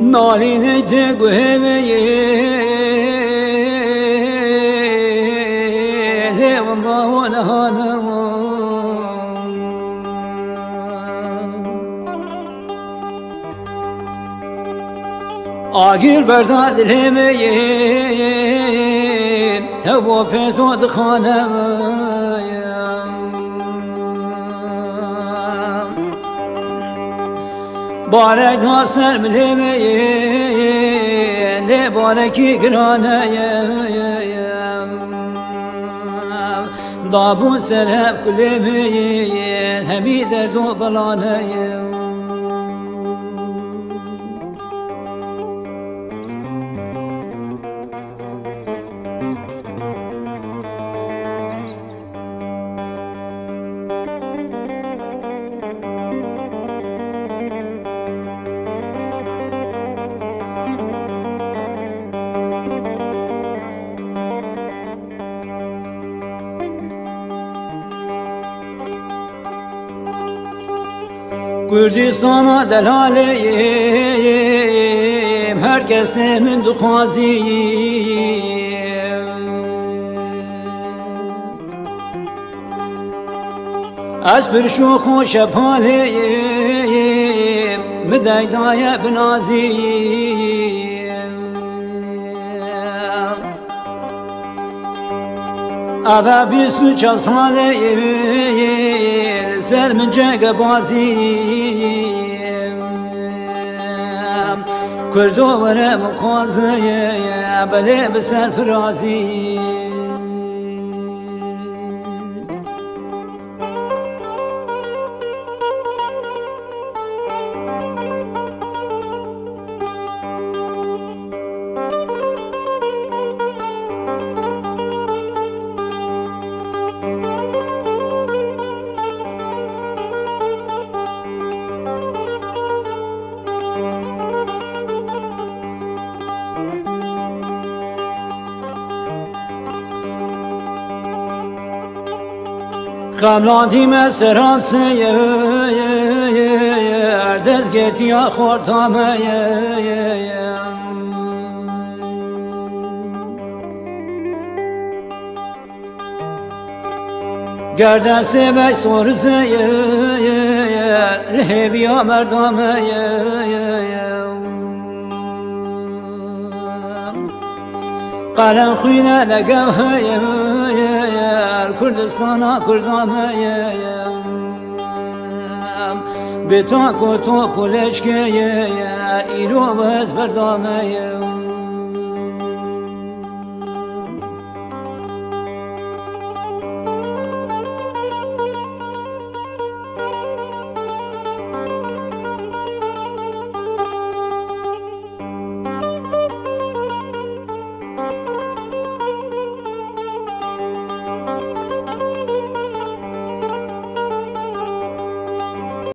نالين تقوهمي لي والله ونهانا آگیر برداد الهمي تبو پیتو دخانم بارك ناصر ملهمي لي باركي قرانا ضابون سرهب كلمي همي دردو بلانا Kürdistan'a delaleyim, herkes temin dukhaziyim. Az bir şu hoş epaleyim, müdeydaya binaziyim. Ava bisnu çalsaleyim, ser min cegabaziyim. Kurdu vere mukaziyim, beli beser firaziyim. خملاندی من سرام سیه اردز گرتی خورتامه گردن سبی سورزه لحبیا مردامه قلم خوینه لگوه Kürdistan'a kurdameye Beton koto poleşkeye İro bez berdameye